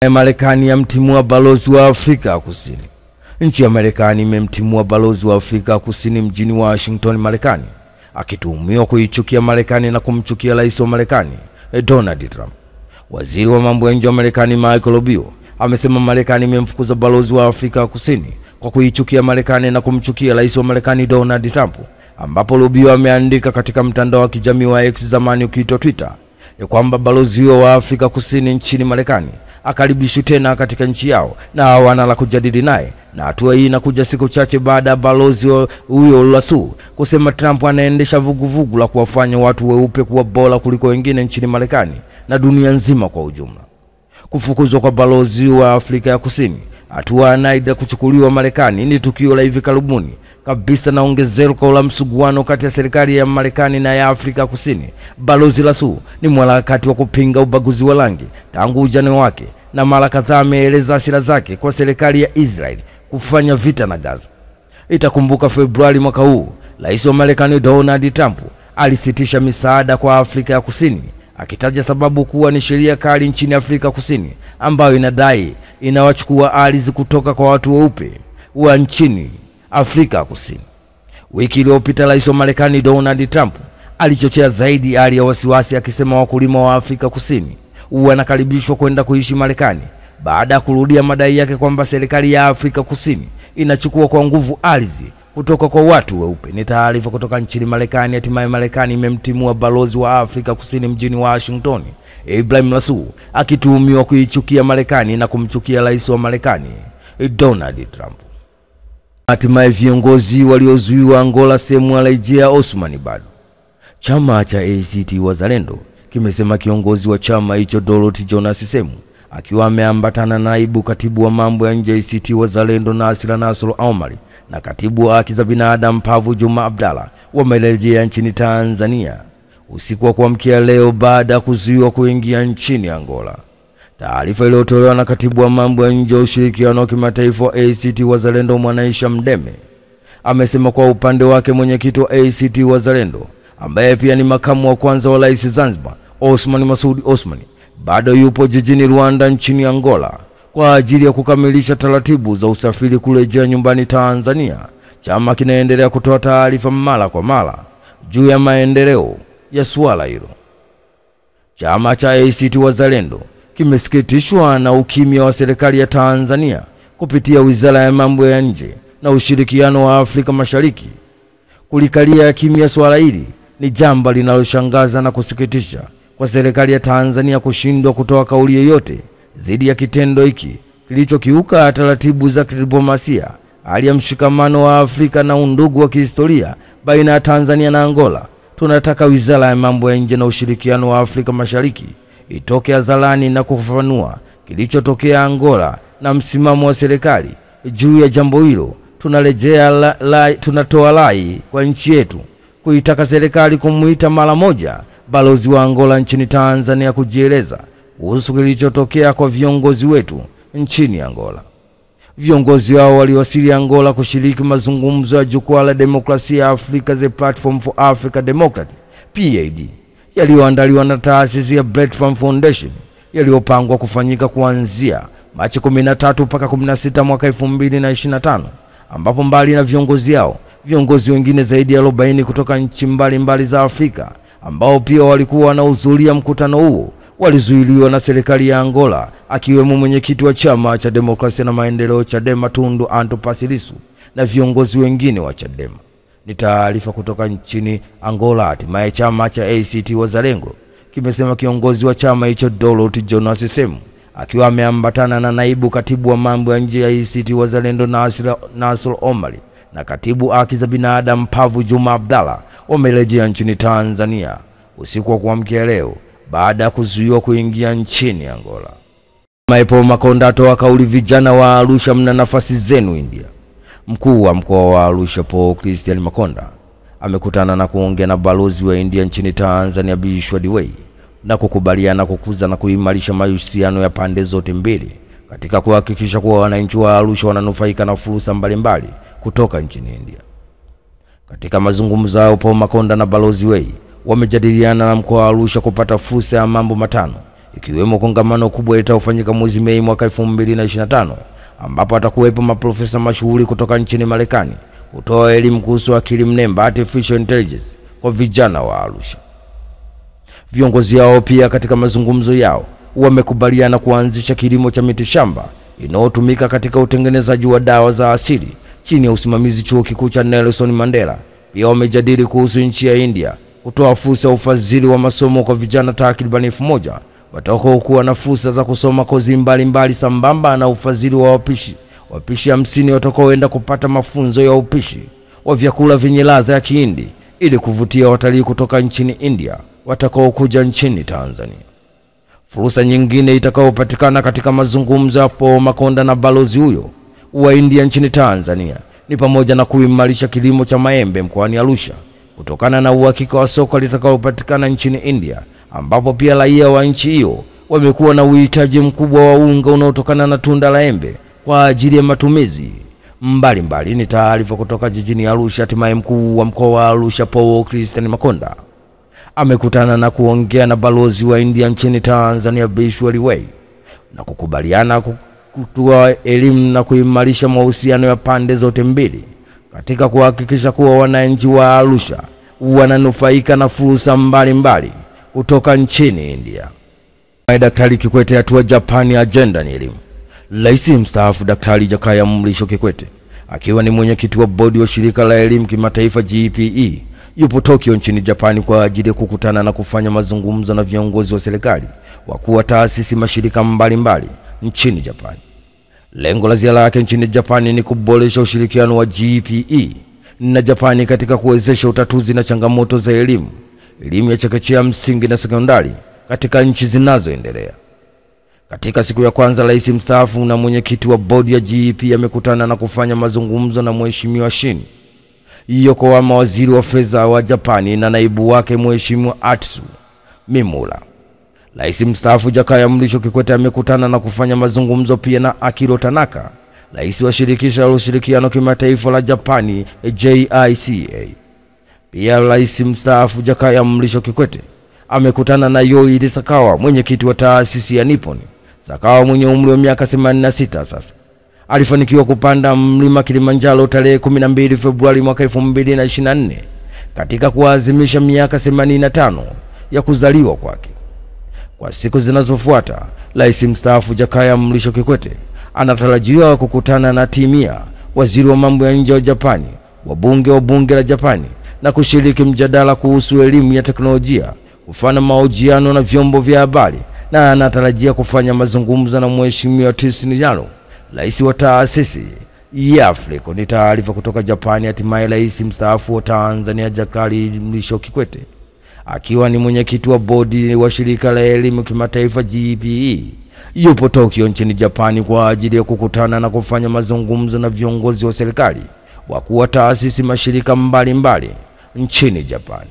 Marekani yamtimua balozi wa Afrika Kusini. Nchi ya Marekani imemtimua balozi wa Afrika Kusini mjini Washington, Marekani, akituhumiwa kuichukia Marekani na kumchukia rais wa Marekani, Donald Trump. Waziri wa mambo ya nje wa Marekani Michael Rubio amesema Marekani imemfukuza balozi wa Afrika Kusini kwa kuichukia Marekani na kumchukia rais wa Marekani Donald Trump, ambapo Rubio ameandika katika mtandao wa kijamii wa X, zamani ukiitwa Twitter, kwamba balozi wa Afrika Kusini nchini Marekani akaribishwe tena katika nchi yao na hawana la kujadili naye, na hatua hii inakuja siku chache baada ya balozi huyo Lasu kusema Trump anaendesha vuguvugu la kuwafanya watu weupe kuwa bora kuliko wengine nchini Marekani na dunia nzima kwa ujumla. Kufukuzwa kwa balozi wa Afrika ya Kusini, hatua inaida kuchukuliwa Marekani, ni tukio la hivi karibuni kabisa na ongezeko la msuguano kati ya serikali ya Marekani na ya Afrika Kusini. Balozi Lasu ni mwanaharakati wa kupinga ubaguzi wa rangi tangu ujana wake, na mara kadhaa ameeleza hasira zake kwa serikali ya Israeli kufanya vita na Gaza. Itakumbuka Februari mwaka huu, rais wa Marekani Donald Trump alisitisha misaada kwa Afrika ya Kusini, akitaja sababu kuwa ni sheria kali nchini Afrika Kusini ambayo inadai inawachukua ardhi kutoka kwa watu weupe wa nchini Afrika Kusini. Wiki iliyopita rais wa Marekani Donald Trump alichochea zaidi hali ya wasiwasi, akisema wakulima wa Afrika Kusini wanakaribishwa kwenda kuishi Marekani baada ya kurudia madai yake kwamba serikali ya Afrika Kusini inachukua kwa nguvu ardhi kutoka kwa watu weupe. Ni taarifa kutoka nchini Marekani. Hatimaye Marekani imemtimua balozi wa Afrika Kusini mjini Washington, Ibrahim Lasu, akituhumiwa kuichukia Marekani na kumchukia rais wa Marekani Donald Trump. Hatimaye viongozi waliozuiwa Angola sehemu warejea Osmani bado. Chama cha ACT Wazalendo kimesema kiongozi wa chama hicho Dorothy Jonas Semu, akiwa ameambatana na naibu katibu wa mambo ya nje ACT Wazalendo Nasir Omar na katibu wa haki za binadamu Pavu Juma Abdalla, wamerejea nchini Tanzania usiku wa kuamkia leo baada ya kuzuiwa kuingia nchini Angola. Taarifa iliyotolewa na katibu wa mambo ya nje ushirikiano wa kimataifa wa ACT Wazalendo Mwanaisha Mdeme amesema kwa upande wake mwenyekiti wa ACT Wazalendo ambaye pia ni makamu wa kwanza wa rais Zanzibar Osman Masoud Osman bado yupo jijini Rwanda nchini Angola kwa ajili ya kukamilisha taratibu za usafiri kurejea nyumbani Tanzania. Chama kinaendelea kutoa taarifa mara kwa mara juu ya maendeleo ya suala hilo. Chama cha ACT Wazalendo kimesikitishwa na ukimya wa serikali ya Tanzania kupitia Wizara ya Mambo ya Nje na Ushirikiano wa Afrika Mashariki. Kulikalia kimya swala hili ni jambo linaloshangaza na kusikitisha kwa serikali ya Tanzania kushindwa kutoa kauli yoyote dhidi ya kitendo hiki kilichokiuka taratibu za kidiplomasia, hali ya mshikamano wa Afrika na undugu wa kihistoria baina ya Tanzania na Angola. Tunataka Wizara ya Mambo ya Nje na Ushirikiano wa Afrika Mashariki itoke hadharani na kufafanua kilichotokea Angola na msimamo wa serikali juu ya jambo hilo. Tunatoa rai kwa nchi yetu kuitaka serikali kumuita mara moja balozi wa Angola nchini Tanzania kujieleza kuhusu kilichotokea kwa viongozi wetu nchini Angola. Viongozi hao waliwasili Angola kushiriki mazungumzo ya Jukwaa la Demokrasia ya Afrika, The Platform for Africa Democracy PAD, yaliyoandaliwa na taasisi ya Platform Foundation, yaliyopangwa kufanyika kuanzia Machi 13 mpaka 16 mwaka 2025, ambapo mbali na viongozi hao, viongozi wengine zaidi ya 40 kutoka nchi mbalimbali za Afrika ambao pia walikuwa wanahudhuria mkutano huo walizuiliwa na serikali ya Angola, akiwemo mwenyekiti wa Chama cha Demokrasia na Maendeleo Chadema Tundu Antipas Lissu na viongozi wengine wa Chadema. Ni taarifa kutoka nchini Angola. Hatimaye chama cha ACT Wazalendo kimesema kiongozi wa chama hicho Dorothy Jonas Semu, akiwa ameambatana na naibu katibu wa mambo ya nje ya ACT Wazalendo Nasir Omar na katibu haki za binadamu Pavu Juma Abdalla, wamerejea nchini Tanzania usiku wa kuamkia leo baada ya kuzuiwa kuingia nchini Angola. Paul Makonda atoa kauli vijana wa Arusha mna nafasi zenu India. Mkuu wa mkoa wa Arusha Paul Christian Makonda amekutana na kuongea na balozi wa India nchini Tanzania Bishwa Diwai na kukubaliana kukuza na kuimarisha mahusiano ya pande zote mbili katika kuhakikisha kuwa wananchi wa Arusha wananufaika na fursa mbalimbali kutoka nchini India. Katika mazungumzo yao, Paul Makonda na balozi Wei wamejadiliana na mkoa wa Arusha kupata fursa ya mambo matano, ikiwemo kongamano kubwa litakaofanyika mwezi Mei mwaka 2025 ambapo atakuwepo maprofesa mashuhuri kutoka nchini Marekani kutoa elimu kuhusu akili mnemba artificial intelligence kwa vijana wa Arusha. Viongozi hao pia katika mazungumzo yao wamekubaliana kuanzisha kilimo cha mitishamba inayotumika katika utengenezaji wa dawa za asili chini ya usimamizi chuo kikuu cha Nelson Mandela. Pia wamejadili kuhusu nchi ya India kutoa fursa ya ufadhili wa masomo kwa vijana takriban 1000 watakaokuwa na fursa za kusoma kozi mbalimbali sambamba na ufadhili wa wapishi 50 watakaoenda kupata mafunzo ya upishi wa vyakula vyenye ladha ya Kihindi ili kuvutia watalii kutoka nchini India watakaokuja nchini Tanzania. Fursa nyingine itakayopatikana katika mazungumzo ya Paul Makonda na balozi huyo wa India nchini Tanzania ni pamoja na kuimarisha kilimo cha maembe mkoani Arusha kutokana na uhakika wa soko litakayopatikana nchini India, ambapo pia raia wa nchi hiyo wamekuwa na uhitaji mkubwa wa unga unaotokana na tunda la embe kwa ajili ya matumizi mbalimbali. Ni taarifa kutoka jijini Arusha. Hatimaye mkuu wa mkoa wa Arusha Paul Christian Makonda amekutana na kuongea na balozi wa India nchini Tanzania Bishwari Wei na kukubaliana kutoa elimu na kuimarisha mahusiano ya pande zote mbili katika kuhakikisha kuwa wananchi wa Arusha wananufaika na fursa mbalimbali kutoka nchini India. Daktari Kikwete atua Japani, agenda ni elimu. Rais mstaafu Daktari Jakaya Mrisho Kikwete akiwa ni mwenyekiti wa bodi wa shirika la elimu kimataifa GPE yupo Tokyo nchini Japani kwa ajili ya kukutana na kufanya mazungumzo na viongozi wa serikali, wakuu wa taasisi, mashirika mbalimbali nchini Japani. Lengo la ziara yake nchini Japani ni kuboresha ushirikiano wa GPE na Japani katika kuwezesha utatuzi na changamoto za elimu ya chekechea, msingi na sekondari katika nchi zinazoendelea. Katika siku ya kwanza, rais mstaafu na mwenyekiti wa bodi ya GPE amekutana na kufanya mazungumzo na Mheshimiwa Shin Yokoyama, waziri wa fedha wa Japani, na naibu wake Mheshimiwa Atsu Mimura. Rais mstaafu Jakaya Mrisho Kikwete amekutana na kufanya mazungumzo pia na Akiro Tanaka, rais wa shirikisho la ushirikiano kimataifa la Japani JICA. Pia rais mstaafu Jakaya Mrisho Kikwete amekutana na Yoichi Sakawa, mwenyekiti wa taasisi ya Nippon. Sakawa mwenye umri wa miaka 86 sasa alifanikiwa kupanda mlima Kilimanjaro tarehe 12 Februari mwaka 2024 katika kuadhimisha miaka 85 ya kuzaliwa kwake. Kwa siku zinazofuata, rais mstaafu Jakaya Mrisho Kikwete anatarajiwa kukutana na Timia, waziri wa mambo ya nje wa Japani, wabunge wa bunge la Japani, na kushiriki mjadala kuhusu elimu ya teknolojia, kufanya mahojiano na vyombo vya habari, na anatarajia kufanya mazungumzo na Mheshimiwa Tsunichiro, rais wa taasisi ya Afrika. Ni taarifa kutoka Japani. Hatimaye rais mstaafu wa Tanzania Jakaya Mrisho Kikwete akiwa ni mwenyekiti wa bodi wa shirika la elimu kimataifa GPE yupo Tokyo nchini Japani kwa ajili ya kukutana na kufanya mazungumzo na viongozi wa serikali, wakuu wa taasisi, mashirika mbalimbali nchini Japani.